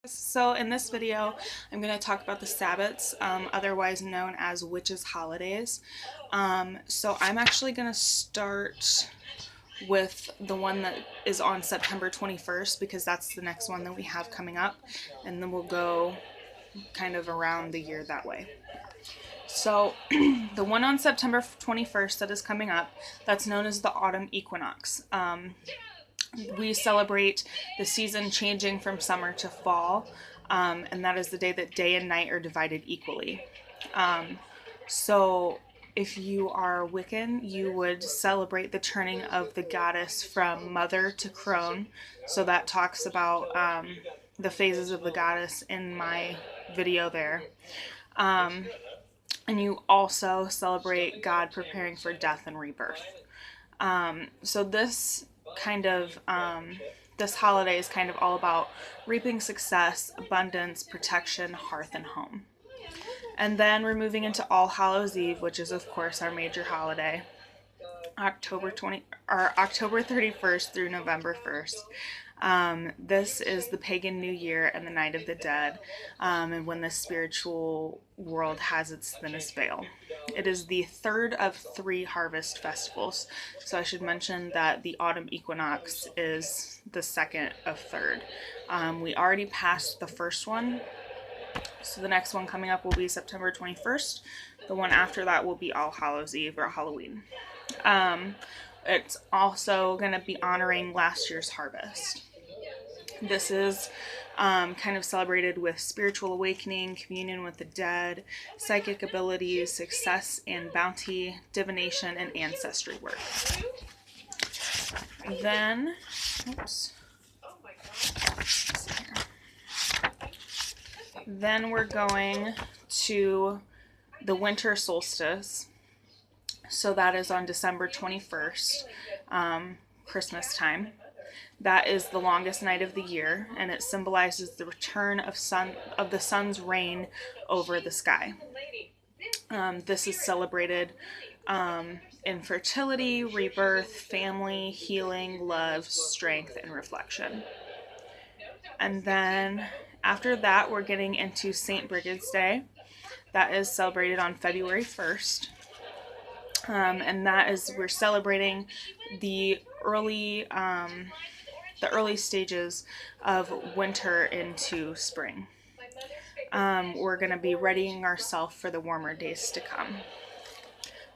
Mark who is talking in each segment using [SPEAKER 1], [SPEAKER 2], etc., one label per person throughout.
[SPEAKER 1] So in this video, I'm going to talk about the Sabbats, otherwise known as witches' holidays. So I'm actually going to start with the one that is on September 21st because that's the next one that we have coming up, and then we'll go kind of around the year that way. So the one on September 21st that is coming up, that's known as the autumn equinox. We celebrate the season changing from summer to fall, and that is the day that day and night are divided equally. So if you are Wiccan, you would celebrate the turning of the goddess from mother to crone. So that talks about the phases of the goddess in my video there. And you also celebrate God preparing for death and rebirth. So this this holiday is kind of all about reaping success, abundance, protection, hearth, and home. And then we're moving into All Hallows Eve, which is of course our major holiday, October 31st through November 1st. This is the pagan New Year and the Night of the Dead, and when the spiritual world has its thinnest veil. It is the third of 3 harvest festivals, so I should mention that the autumn equinox is the second of 3rd. We already passed the first one, so the next one coming up will be September 21st. The one after that will be All Hallows Eve or Halloween. It's also going to be honoring last year's harvest. This is kind of celebrated with spiritual awakening, communion with the dead, psychic abilities, success and bounty, divination, and ancestry work. Then, then we're going to the winter solstice. So that is on December 21st, Christmas time. That is the longest night of the year, and it symbolizes the return of the sun's reign over the sky. This is celebrated in fertility, rebirth, family, healing, love, strength, and reflection. And then after that, we're getting into St. Brigid's Day. That is celebrated on February 1st. And that is, we're celebrating the early stages of winter into spring. We're going to be readying ourselves for the warmer days to come.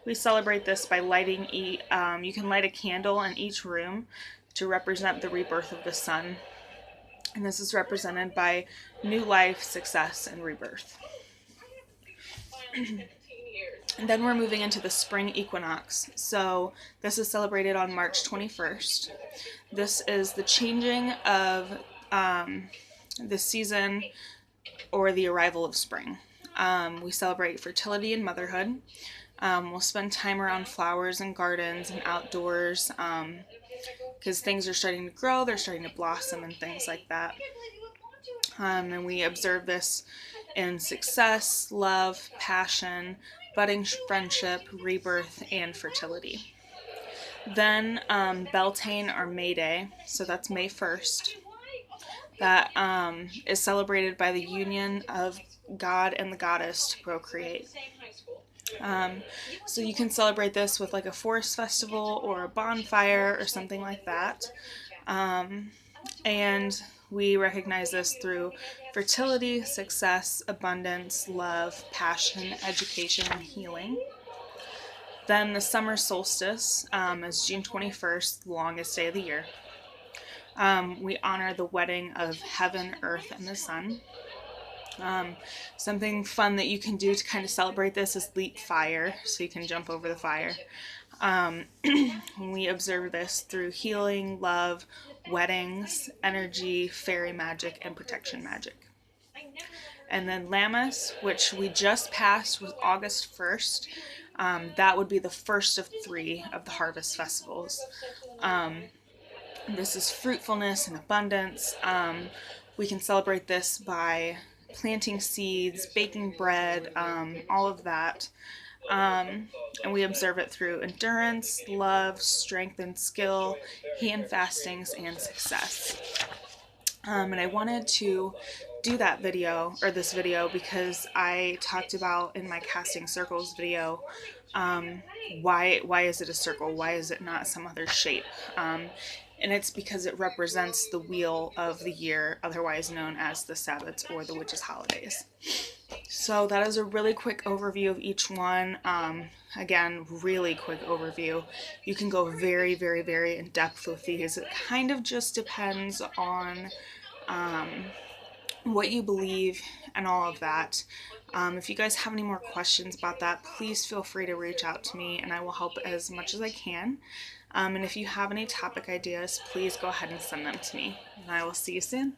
[SPEAKER 1] We celebrate this by lighting, you can light a candle in each room to represent the rebirth of the sun. And this is represented by new life, success, and rebirth. And then we're moving into the spring equinox. So this is celebrated on March 21st. This is the changing of the season or the arrival of spring. We celebrate fertility and motherhood. We'll spend time around flowers and gardens and outdoors because things are starting to grow, they're starting to blossom and things like that. And we observe this in success, love, passion, budding friendship, rebirth, and fertility. Then Beltane or May Day, so that's May 1st. That is celebrated by the union of God and the goddess to procreate. So you can celebrate this with like a forest festival or a bonfire or something like that. And we recognize this through fertility, success, abundance, love, passion, education, and healing. Then the summer solstice is June 21st, the longest day of the year. We honor the wedding of heaven, earth, and the sun. Something fun that you can do to kind of celebrate this is leap fire, so you can jump over the fire. We observe this through healing, love, weddings, energy, fairy magic, and protection magic. And then Lammas, which we just passed, was August 1st. That would be the first of 3 of the harvest festivals. This is fruitfulness and abundance. We can celebrate this by planting seeds, baking bread, all of that. And we observe it through endurance, love, strength and skill, hand fastings, and success. And I wanted to do that video, or this video, because I talked about in my casting circles video, why is it a circle? Why is it not some other shape? And it's because it represents the wheel of the year, otherwise known as the Sabbats or the witches' holidays. So that is a really quick overview of each one. Again, really quick overview. You can go very, very, very in depth with these. It kind of just depends on what you believe and all of that. If you guys have any more questions about that, please feel free to reach out to me and I will help as much as I can. And if you have any topic ideas, please go ahead and send them to me. And I will see you soon.